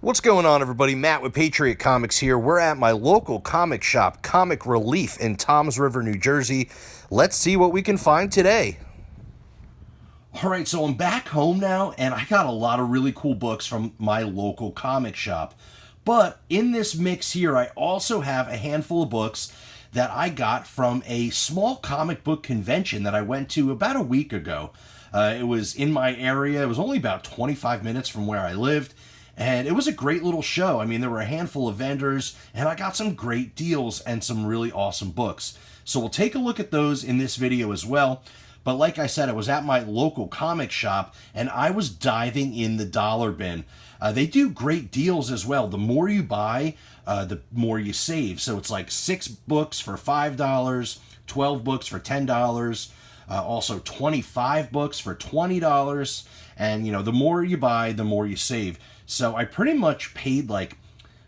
What's going on, everybody? Matt with Patriot Comics here. We're at my local comic shop, Comic Relief, in Toms River, New Jersey. Let's see what we can find today. All right, so I'm back home now, and I got a lot of really cool books from my local comic shop. But in this mix here, I also have a handful of books that I got from a small comic book convention that I went to about a week ago. It was in my area. It was only about 25 minutes from where I lived. And it was a great little show. I mean, there were a handful of vendors, and I got some great deals and some really awesome books. So we'll take a look at those in this video as well. But like I said, I was at my local comic shop, and I was diving in the dollar bin. They do great deals as well. The more you buy, the more you save. So it's like 6 books for $5, 12 books for $10, also 25 books for $20. And, you know, the more you buy, the more you save. So I pretty much paid like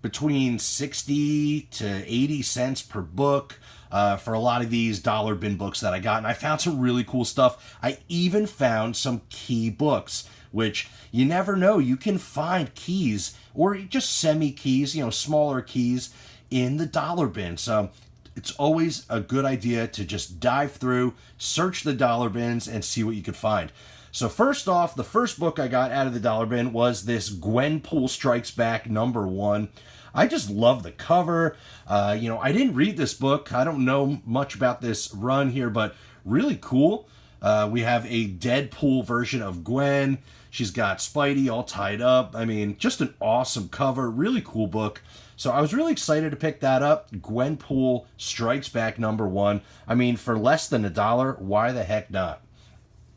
between 60 to 80 cents per book for a lot of these dollar bin books that I got. And I found some really cool stuff. I even found some key books, which you never know. You can find keys or just semi-keys, you know, smaller keys in the dollar bin. So it's always a good idea to just dive through, search the dollar bins, and see what you could find. So first off, the first book I got out of the dollar bin was this Gwenpool Strikes Back #1. I just love the cover. You know, I didn't read this book. I don't know much about this run here, but really cool. We have a Deadpool version of Gwen. She's got Spidey all tied up. I mean, just an awesome cover. Really cool book. So I was really excited to pick that up. Gwenpool Strikes Back #1. I mean, for less than $1, why the heck not?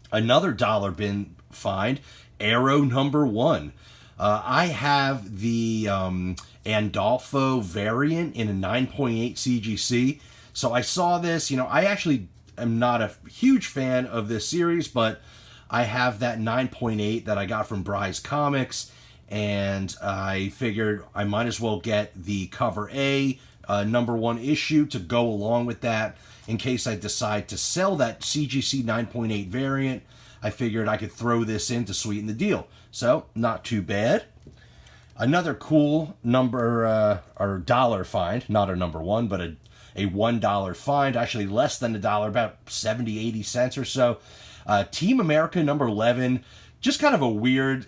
Another dollar bin find, Arrow #1. I have the Andolfo variant in a 9.8 CGC. So I saw this. You know, I actually am not a huge fan of this series, but I have that 9.8 that I got from Bry's Comics, and I figured I might as well get the cover A #1 issue to go along with that in case I decide to sell that CGC 9.8 variant. I figured I could throw this in to sweeten the deal. So, not too bad. Another cool number or dollar find, not a #1, but a $1 find, actually less than $1, about 70, 80 cents or so. Team America #11. Just kind of a weird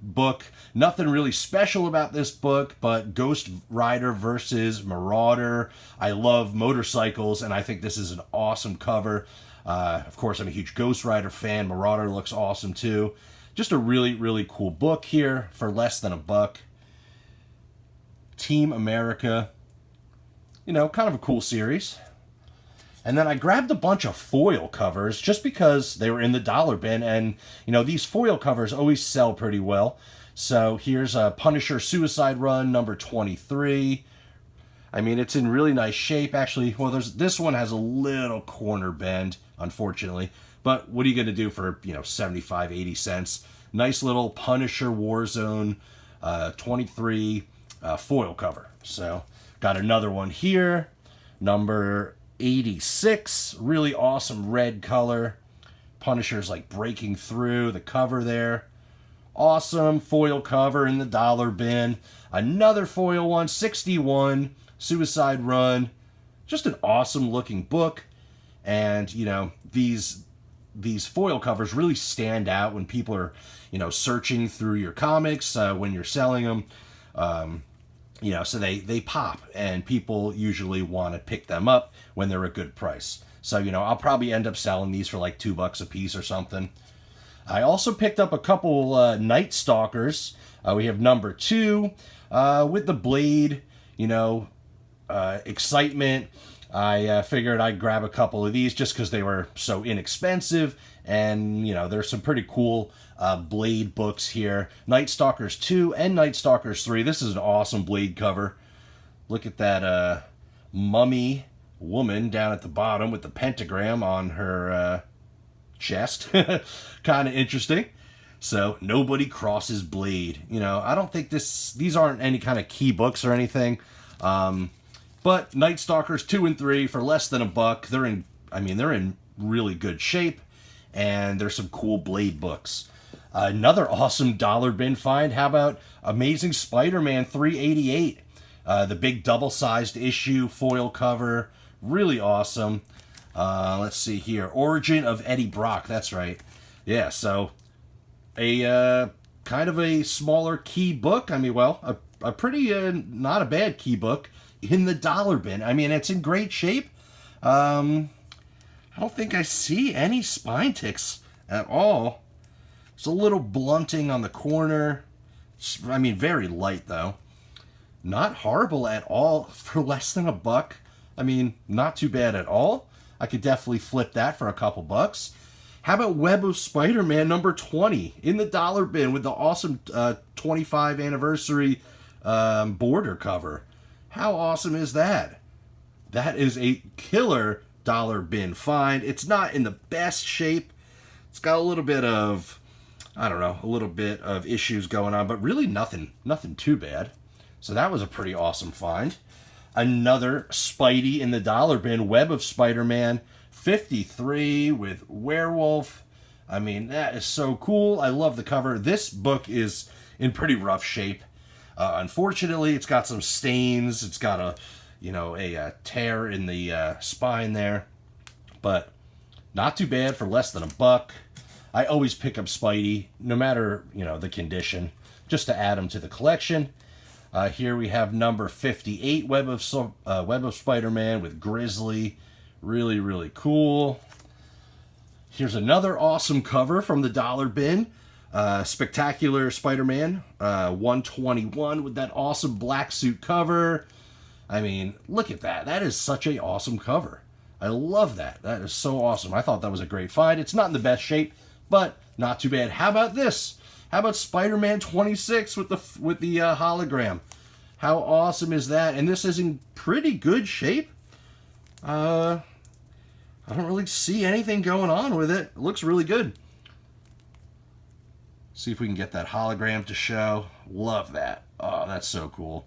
book. Nothing really special about this book, but Ghost Rider versus Marauder. I love motorcycles, and I think this is an awesome cover. Of course, I'm a huge Ghost Rider fan. Marauder looks awesome too. Just a really, really cool book here for less than $1. Team America. You know, kind of a cool series. And then I grabbed a bunch of foil covers just because they were in the dollar bin. And, you know, these foil covers always sell pretty well. So here's a Punisher Suicide Run #23. I mean, it's in really nice shape. Actually, well, this one has a little corner bend, unfortunately. But what are you going to do for, you know, 75, 80 cents? Nice little Punisher Warzone 23 foil cover. So got another one here. Number 86, really awesome red color. Punisher's like breaking through the cover there. Awesome foil cover in the dollar bin. Another foil one, 61, Suicide Run. Just an awesome looking book. And, you know, these foil covers really stand out when people are, you know, searching through your comics, when you're selling them. You know, so they pop, and people usually want to pick them up when they're a good price. So, you know, I'll probably end up selling these for like $2 a piece or something. I also picked up a couple Night Stalkers. We have #2 with the Blade, you know, excitement. I figured I'd grab a couple of these just because they were so inexpensive. And, you know, there's some pretty cool Blade books here. Night Stalkers 2 and Night Stalkers 3. This is an awesome Blade cover. Look at that mummy woman down at the bottom with the pentagram on her chest. Kind of interesting. So, Nobody Crosses Blade. You know, I don't think these aren't any kind of key books or anything. But Night Stalkers 2 and 3 for less than $1. They're in really good shape. And there's some cool Blade books. Another awesome dollar bin find. How about Amazing Spider-Man 388? The big double-sized issue foil cover. Really awesome. Let's see here. Origin of Eddie Brock. That's right. Yeah, so a kind of a smaller key book. I mean, well, a pretty not a bad key book in the dollar bin. I mean, it's in great shape. I don't think I see any spine ticks at all. It's a little blunting on the corner. I mean, very light though. Not horrible at all for less than $1. I mean, not too bad at all. I could definitely flip that for a couple bucks. How about Web of Spider-Man number 20 in the dollar bin with the awesome 25 anniversary border cover? How awesome is that? That is a killer dollar bin find. It's not in the best shape. It's got a little bit of, I don't know, a little bit of issues going on, but really nothing too bad. So that was a pretty awesome find. Another Spidey in the dollar bin, Web of Spider-Man 53 with Werewolf. I mean, that is so cool. I love the cover. This book is in pretty rough shape. Unfortunately, it's got some stains. It's got a tear in the spine there. But not too bad for less than $1. I always pick up Spidey, no matter, the condition, just to add them to the collection. Here we have number 58, Web of Spider-Man with Grizzly. Really, really cool. Here's another awesome cover from the dollar bin. Spectacular Spider-Man 121 with that awesome black suit cover. I mean, look at that. That is such an awesome cover. I love that. That is so awesome. I thought that was a great find. It's not in the best shape, but not too bad. How about this? How about Spider-Man 26 with the hologram? How awesome is that? And this is in pretty good shape. I don't really see anything going on with it. It looks really good. See if we can get that hologram to show. Love that. Oh, that's so cool.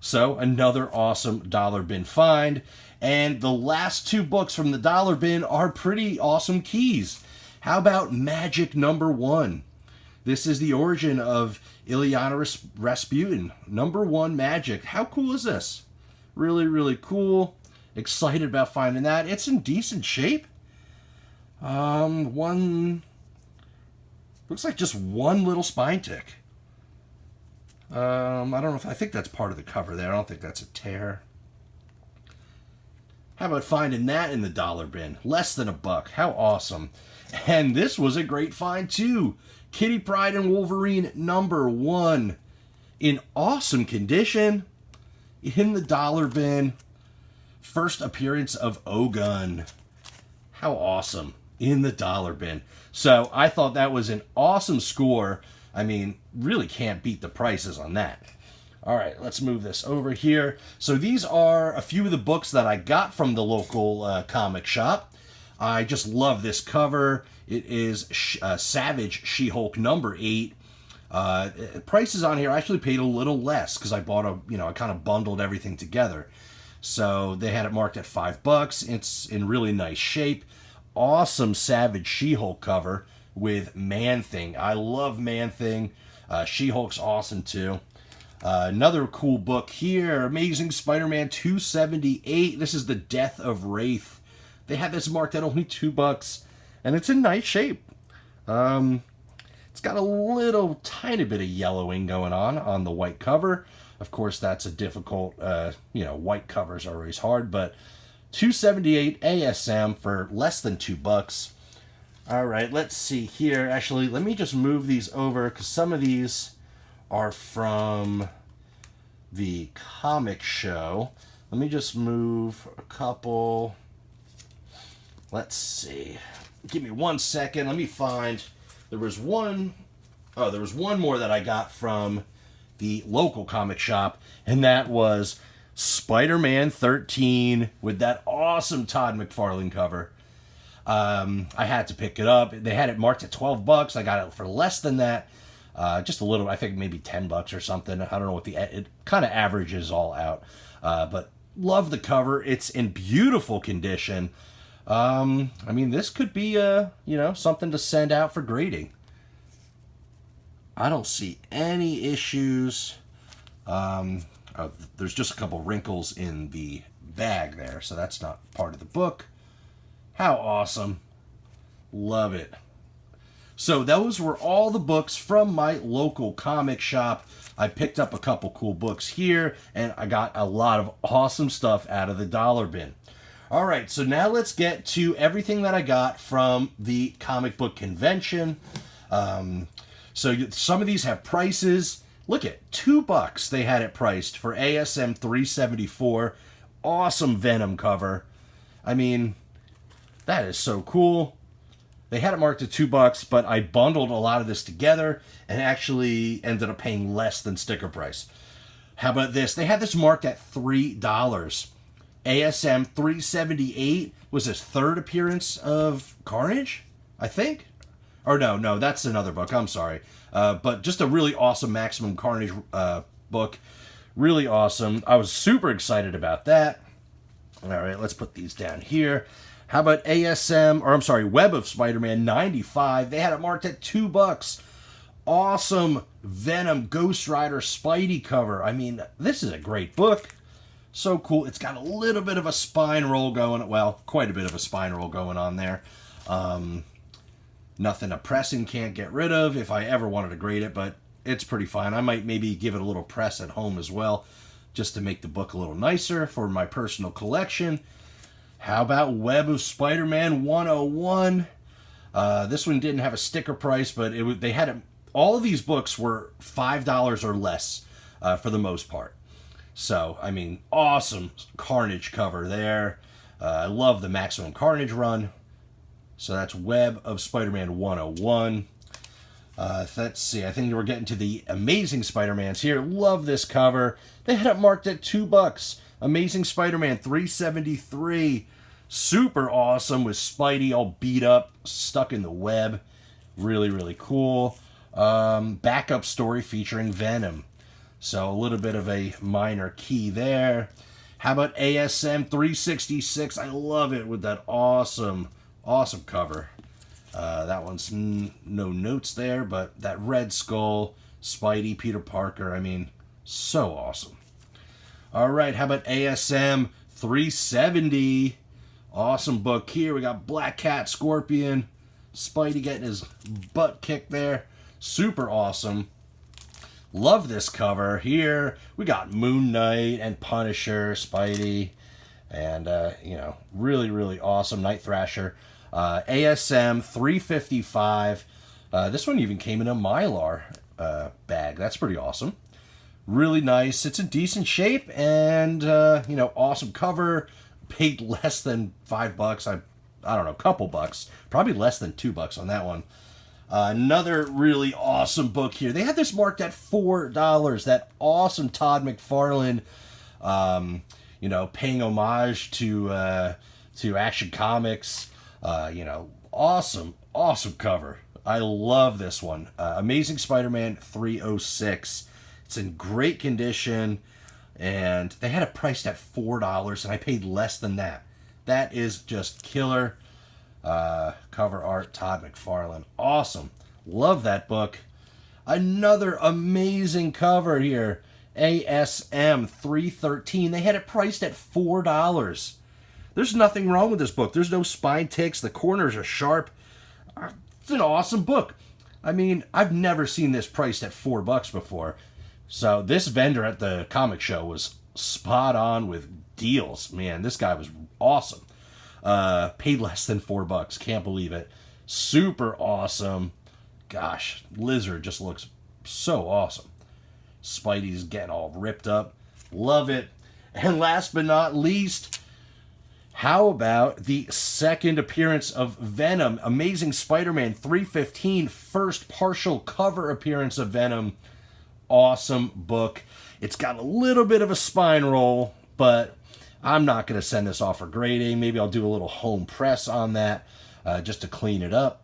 So, another awesome dollar bin find. And the last two books from the dollar bin are pretty awesome keys. How about Magic number 1? This is the origin of Ilyana Rasputin. Number 1 Magic. How cool is this? Really, really cool. Excited about finding that. It's in decent shape. Looks like just one little spine tick. I don't know if I think that's part of the cover there. I don't think that's a tear. How about finding that in the dollar bin? Less than $1. How awesome. And this was a great find too. Kitty Pryde and Wolverine number 1. In awesome condition. In the dollar bin. First appearance of Ogun. How awesome. In the dollar bin. So I thought that was an awesome score. I mean, really can't beat the prices on that. All right, let's move this over here. So these are a few of the books that I got from the local comic shop. I just love this cover. It is Savage She-Hulk number 8. Prices on here, I actually paid a little less because I bought I kind of bundled everything together. So they had it marked at $5. It's in really nice shape. Awesome Savage She-Hulk cover with Man-Thing. I love Man-Thing. She-Hulk's awesome too. Another cool book here, Amazing Spider-Man 278. This is the Death of Wraith. They had this marked at only $2, and it's in nice shape. It's got a little tiny bit of yellowing going on the white cover. Of course, that's a difficult, white covers are always hard, but $278 ASM for less than $2. All right, let's see here. Actually, let me just move these over because some of these are from the comic show. Let me just move a couple. Let's see. Give me 1 second. Let me find. There was one more that I got from the local comic shop, and that was Spider-Man 13 with that awesome Todd McFarlane cover. I had to pick it up. They had it marked at $12. I got it for less than that. Just a little, I think maybe $10 or something. I don't know what it kind of averages all out. But love the cover. It's in beautiful condition. I mean, this could be, something to send out for grading. I don't see any issues. There's just a couple wrinkles in the bag there, so that's not part of the book. How awesome. Love it. So those were all the books from my local comic shop. I picked up a couple cool books here, and I got a lot of awesome stuff out of the dollar bin. All right, so now let's get to everything that I got from the comic book convention. So some of these have prices. Look at $2 they had it priced for ASM 374. Awesome Venom cover. I mean, that is so cool. They had it marked at $2, but I bundled a lot of this together and actually ended up paying less than sticker price. How about this? They had this marked at $3. ASM 378 was his third appearance of Carnage, I think. Or no, that's another book. I'm sorry. But just a really awesome Maximum Carnage book. Really awesome. I was super excited about that. All right, let's put these down here. How about Web of Spider-Man 95? They had it marked at $2. Awesome Venom Ghost Rider Spidey cover. I mean, this is a great book. So cool. It's got a little bit of a spine roll going. Well, quite a bit of a spine roll going on there. Nothing a pressing can't get rid of if I ever wanted to grade it, but it's pretty fine. I might maybe give it a little press at home as well, just to make the book a little nicer for my personal collection. How about Web of Spider-Man 101? This one didn't have a sticker price, but they had it. All of these books were $5 or less for the most part. So, I mean, awesome Carnage cover there. I love the Maximum Carnage run. So that's Web of Spider-Man 101. Let's see. I think we're getting to the Amazing Spider-Mans here. Love this cover. They had it marked at $2. Amazing Spider-Man 373. Super awesome with Spidey all beat up, stuck in the web. Really, really cool. Backup story featuring Venom. So a little bit of a minor key there. How about ASM 366? I love it with that awesome cover. That one's no notes there, but that Red Skull, Spidey, Peter Parker, I mean, so awesome. All right, how about ASM 370? Awesome book here. We got Black Cat, Scorpion, Spidey getting his butt kicked there. Super awesome. Love this cover here. We got Moon Knight and Punisher, Spidey, and, really, really awesome. Night Thrasher. ASM 355. This one even came in a Mylar bag. That's pretty awesome. Really nice. It's in decent shape and, awesome cover. Paid less than $5. I don't know, a couple bucks. Probably less than $2 on that one. Another really awesome book here. They had this marked at $4. That awesome Todd McFarlane, paying homage to Action Comics. Awesome cover. I love this one. Amazing Spider-Man 306. It's in great condition, and they had it priced at $4, and I paid less than that. That is just killer. Cover art, Todd McFarlane. Awesome. Love that book. Another amazing cover here. ASM 313. They had it priced at $4. There's nothing wrong with this book. There's no spine ticks. The corners are sharp. It's an awesome book. I mean, I've never seen this priced at $4 before. So this vendor at the comic show was spot on with deals. Man, this guy was awesome. Paid less than $4. Can't believe it. Super awesome. Gosh, Lizard just looks so awesome. Spidey's getting all ripped up. Love it. And last but not least, how about the second appearance of Venom? Amazing Spider-Man 315, first partial cover appearance of Venom. Awesome book. It's got a little bit of a spine roll, but I'm not going to send this off for grading. Maybe I'll do a little home press on that just to clean it up.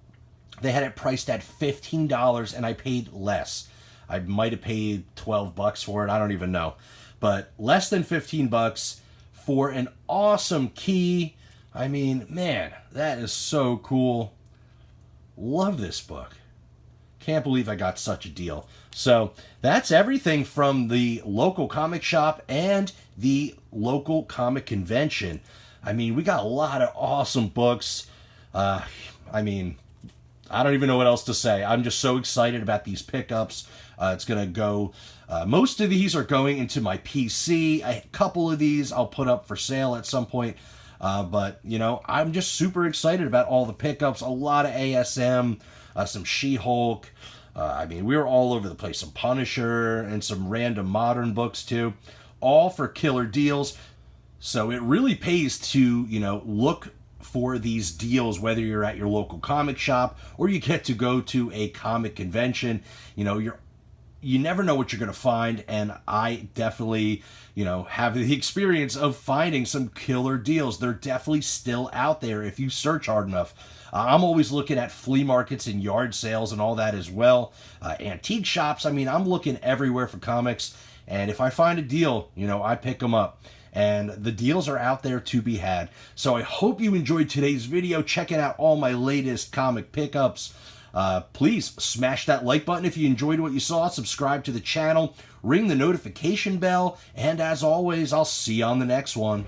They had it priced at $15, and I paid less. I might have paid $12 for it. I don't even know. But less than $15 for an awesome key. I mean, man, that is so cool. Love this book. Can't believe I got such a deal. So that's everything from the local comic shop and the local comic convention. I mean, we got a lot of awesome books. I mean, I don't even know what else to say. I'm just so excited about these pickups. It's going to go, most of these are going into my PC. A couple of these I'll put up for sale at some point. But, you know, I'm just super excited about all the pickups. A lot of ASM, some She-Hulk. I mean, we were all over the place. Some Punisher and some random modern books, too. All for killer deals. So it really pays to, you know, look for these deals, whether you're at your local comic shop or you get to go to a comic convention. You know, you never know what you're going to find, and I definitely, you know, have the experience of finding some killer deals. They're definitely still out there if you search hard enough. I'm always looking at flea markets and yard sales and all that as well. Antique shops, I mean, I'm looking everywhere for comics, and if I find a deal, you know, I pick them up. And the deals are out there to be had. So I hope you enjoyed today's video, checking out all my latest comic pickups. Please smash that like button if you enjoyed what you saw. Subscribe to the channel. Ring the notification bell. And as always, I'll see you on the next one.